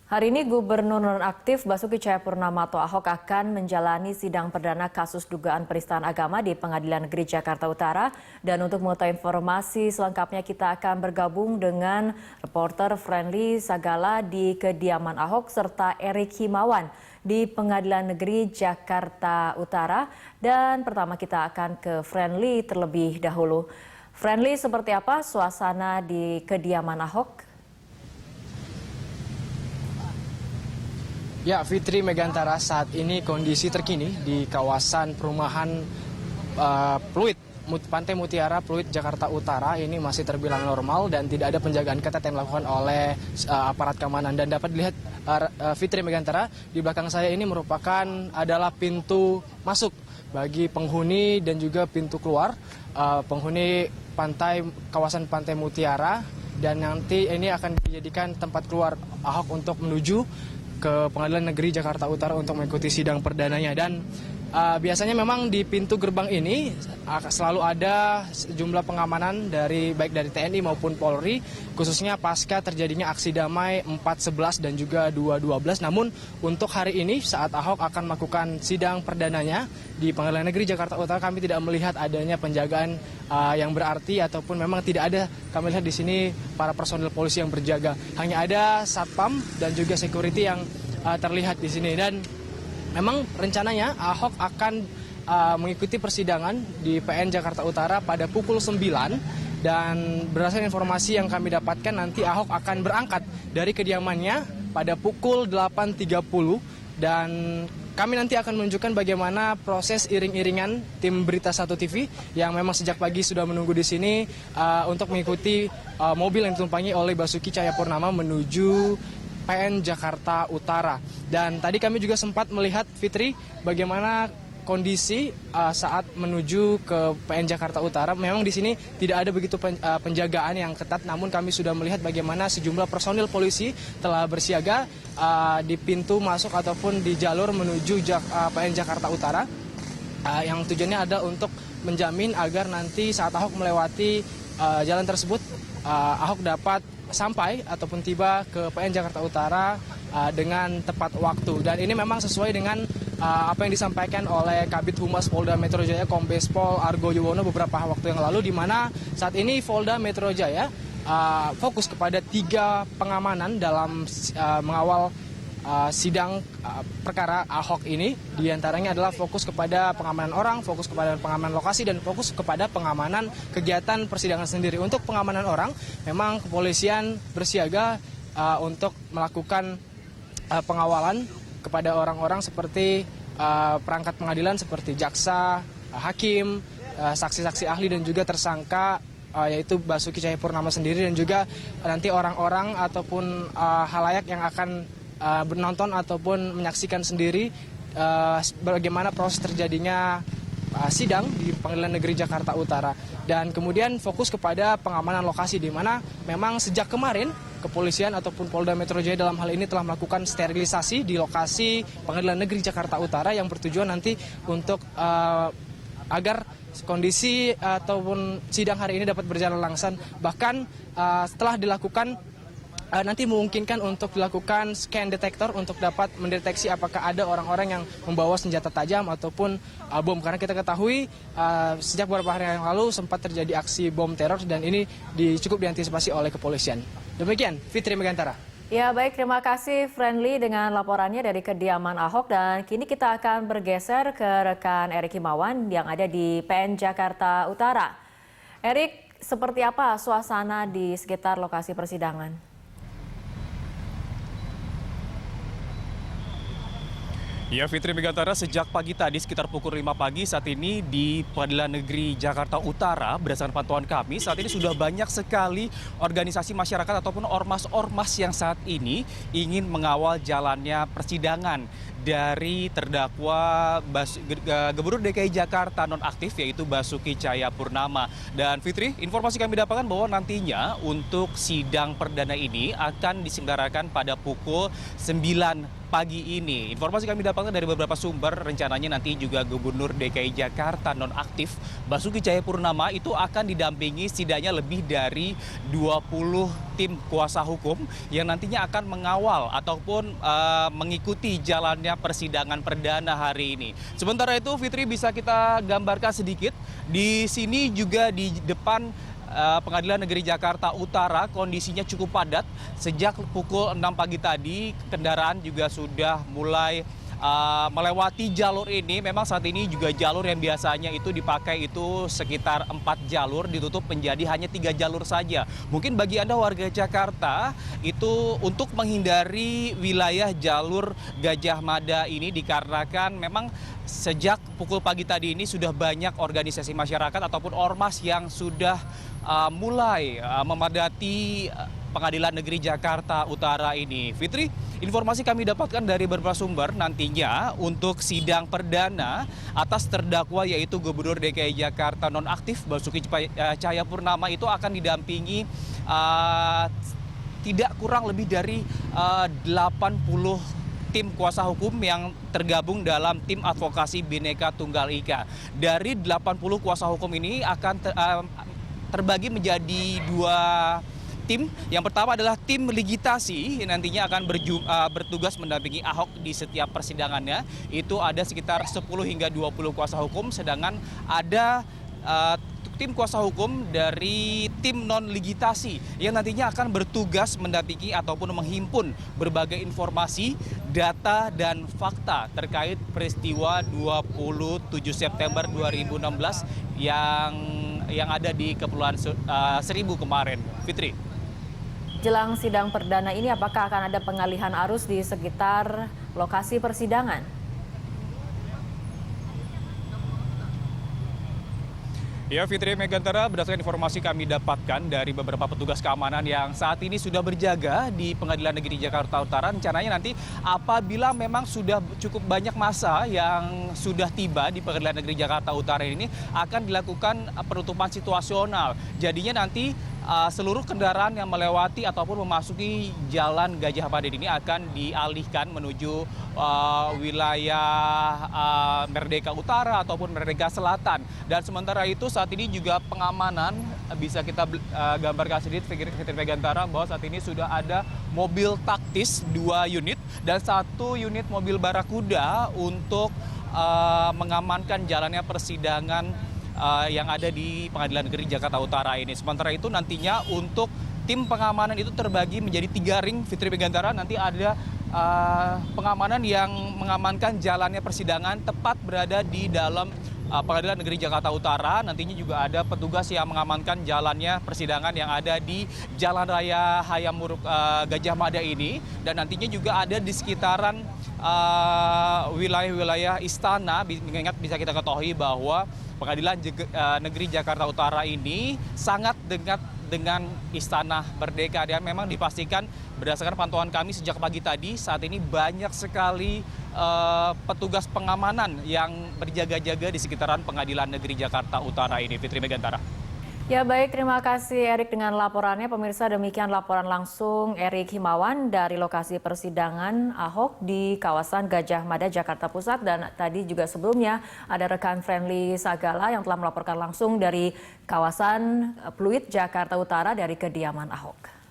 Hari ini Gubernur Nonaktif Basuki Cahayapurnama atau Ahok akan menjalani sidang perdana kasus dugaan penistaan agama di Pengadilan Negeri Jakarta Utara. Dan untuk mengetahui informasi selengkapnya kita akan bergabung dengan reporter Friendly Sagala di kediaman Ahok serta Erik Himawan di Pengadilan Negeri Jakarta Utara. Dan pertama kita akan ke Friendly terlebih dahulu. Friendly, seperti apa suasana di kediaman Ahok? Ya, Fitri Megantara, saat ini kondisi terkini di kawasan perumahan Pluit, Pantai Mutiara, Pluit, Jakarta Utara ini masih terbilang normal dan tidak ada penjagaan ketat yang dilakukan oleh aparat keamanan. Dan dapat dilihat Fitri Megantara, di belakang saya ini merupakan adalah pintu masuk bagi penghuni dan juga pintu keluar penghuni kawasan Pantai Mutiara, dan nanti ini akan dijadikan tempat keluar Ahok untuk menuju ke Pengadilan Negeri Jakarta Utara untuk mengikuti sidang perdananya. Dan biasanya memang di pintu gerbang ini selalu ada sejumlah pengamanan baik dari TNI maupun Polri, khususnya pasca terjadinya aksi damai 4.11 dan juga 2.12. Namun untuk hari ini saat Ahok akan melakukan sidang perdananya di Pengadilan Negeri Jakarta Utara, kami tidak melihat adanya penjagaan yang berarti ataupun memang tidak ada kami lihat di sini para personil polisi yang berjaga. Hanya ada satpam dan juga security yang terlihat di sini. Dan memang rencananya Ahok akan mengikuti persidangan di PN Jakarta Utara pada pukul 9, dan berdasarkan informasi yang kami dapatkan nanti Ahok akan berangkat dari kediamannya pada pukul 8.30, dan kami nanti akan menunjukkan bagaimana proses iring-iringan tim Berita 1 TV yang memang sejak pagi sudah menunggu di sini untuk mengikuti mobil yang ditumpangi oleh Basuki Cahayapurnama menuju PN Jakarta Utara. Dan tadi kami juga sempat melihat, Fitri, bagaimana kondisi saat menuju ke PN Jakarta Utara. Memang di sini tidak ada begitu penjagaan yang ketat, namun kami sudah melihat bagaimana sejumlah personil polisi telah bersiaga di pintu masuk ataupun di jalur menuju PN Jakarta Utara, yang tujuannya adalah untuk menjamin agar nanti saat Ahok melewati jalan tersebut, Ahok dapat sampai ataupun tiba ke PN Jakarta Utara dengan tepat waktu. Dan ini memang sesuai dengan apa yang disampaikan oleh Kabid Humas Polda Metro Jaya Kombes Pol Argo Yuwono beberapa waktu yang lalu, di mana saat ini Polda Metro Jaya fokus kepada 3 pengamanan dalam mengawal sidang perkara Ahok ini. Di antaranya adalah fokus kepada pengamanan orang, fokus kepada pengamanan lokasi, dan fokus kepada pengamanan kegiatan persidangan sendiri. Untuk pengamanan orang, memang kepolisian bersiaga untuk melakukan pengawalan kepada orang-orang seperti perangkat pengadilan seperti jaksa, hakim, saksi-saksi ahli, dan juga tersangka yaitu Basuki Cahayapurnama sendiri, dan juga nanti orang-orang ataupun halayak yang akan menonton ataupun menyaksikan sendiri bagaimana proses terjadinya sidang di Pengadilan Negeri Jakarta Utara. Dan kemudian fokus kepada pengamanan lokasi, di mana memang sejak kemarin kepolisian ataupun Polda Metro Jaya dalam hal ini telah melakukan sterilisasi di lokasi Pengadilan Negeri Jakarta Utara, yang bertujuan nanti untuk agar kondisi ataupun sidang hari ini dapat berjalan langsung. Bahkan setelah dilakukan nanti memungkinkan untuk dilakukan scan detektor untuk dapat mendeteksi apakah ada orang-orang yang membawa senjata tajam ataupun bom. Karena kita ketahui sejak beberapa hari yang lalu sempat terjadi aksi bom teror, dan ini cukup diantisipasi oleh kepolisian. Demikian, Fitri Megantara. Ya, baik, terima kasih Friendly dengan laporannya dari kediaman Ahok. Dan kini kita akan bergeser ke rekan Erik Himawan yang ada di PN Jakarta Utara. Erik, seperti apa suasana di sekitar lokasi persidangan? Ya, Fitri Megantara, sejak pagi tadi sekitar pukul 5 pagi saat ini di Pengadilan Negeri Jakarta Utara, berdasarkan pantauan kami, saat ini sudah banyak sekali organisasi masyarakat ataupun ormas-ormas yang saat ini ingin mengawal jalannya persidangan dari terdakwa Gubernur DKI Jakarta nonaktif, yaitu Basuki Cahayapurnama. Dan Fitri, informasi kami dapatkan bahwa nantinya untuk sidang perdana ini akan diselenggarakan pada pukul 9 pagi ini. Informasi kami dapatkan dari beberapa sumber, rencananya nanti juga Gubernur DKI Jakarta nonaktif Basuki Cahayapurnama itu akan didampingi setidaknya lebih dari 20 tim kuasa hukum yang nantinya akan mengawal ataupun mengikuti jalannya persidangan perdana hari ini. Sementara itu, Fitri, bisa kita gambarkan sedikit. Di sini juga di depan Pengadilan Negeri Jakarta Utara kondisinya cukup padat. Sejak pukul 6 pagi tadi kendaraan juga sudah mulai melewati jalur ini. Memang saat ini juga jalur yang biasanya itu dipakai itu sekitar 4 jalur ditutup menjadi hanya 3 jalur saja. Mungkin bagi Anda warga Jakarta itu untuk menghindari wilayah jalur Gajah Mada ini dikarenakan memang sejak pukul pagi tadi ini sudah banyak organisasi masyarakat ataupun ormas yang sudah mulai memadati Pengadilan Negeri Jakarta Utara ini. Fitri, informasi kami dapatkan dari beberapa sumber, nantinya untuk sidang perdana atas terdakwa yaitu Gubernur DKI Jakarta nonaktif Basuki Cahayapurnama itu akan didampingi tidak kurang lebih dari 80 tim kuasa hukum yang tergabung dalam tim advokasi Bhinneka Tunggal Ika. Dari 80 kuasa hukum ini akan terbagi menjadi 2 tim. Yang pertama adalah tim ligitasi yang nantinya akan bertugas mendampingi Ahok di setiap persidangannya. Itu ada sekitar 10 hingga 20 kuasa hukum, sedangkan ada tim kuasa hukum dari tim non-ligitasi yang nantinya akan bertugas mendampingi ataupun menghimpun berbagai informasi, data, dan fakta terkait peristiwa 27 September 2016 yang ada di Kepulauan Seribu kemarin. Fitri. Jelang sidang perdana ini, apakah akan ada pengalihan arus di sekitar lokasi persidangan? Ya, Fitri Megantara, berdasarkan informasi kami dapatkan dari beberapa petugas keamanan yang saat ini sudah berjaga di Pengadilan Negeri Jakarta Utara, rencananya nanti apabila memang sudah cukup banyak massa yang sudah tiba di Pengadilan Negeri Jakarta Utara ini akan dilakukan penutupan situasional. Jadinya nanti seluruh kendaraan yang melewati ataupun memasuki jalan Gajah Mada ini akan dialihkan menuju wilayah Merdeka Utara ataupun Merdeka Selatan. Dan sementara itu saat ini juga pengamanan bisa kita gambarkan sedikit Fitri Megantara bahwa saat ini sudah ada mobil taktis 2 unit dan 1 unit mobil Barakuda untuk mengamankan jalannya persidangan yang ada di Pengadilan Negeri Jakarta Utara ini. Sementara itu nantinya untuk tim pengamanan itu terbagi menjadi 3 ring, Fitri Megantara. Nanti ada pengamanan yang mengamankan jalannya persidangan tepat berada di dalam Pengadilan Negeri Jakarta Utara. Nantinya juga ada petugas yang mengamankan jalannya persidangan yang ada di Jalan Raya Hayam Wuruk Gajah Mada ini. Dan nantinya juga ada di sekitaran wilayah-wilayah istana. Mengingat bisa kita ketahui bahwa Pengadilan Negeri Jakarta Utara ini sangat dekat dengan Istana Merdeka, dan memang dipastikan berdasarkan pantauan kami sejak pagi tadi saat ini banyak sekali petugas pengamanan yang berjaga-jaga di sekitaran Pengadilan Negeri Jakarta Utara ini. Fitri Megantara. Ya baik, terima kasih Erik dengan laporannya. Pemirsa, demikian laporan langsung Erik Himawan dari lokasi persidangan Ahok di kawasan Gajah Mada, Jakarta Pusat. Dan tadi juga sebelumnya ada rekan Friendly Sagala yang telah melaporkan langsung dari kawasan Pluit, Jakarta Utara dari kediaman Ahok.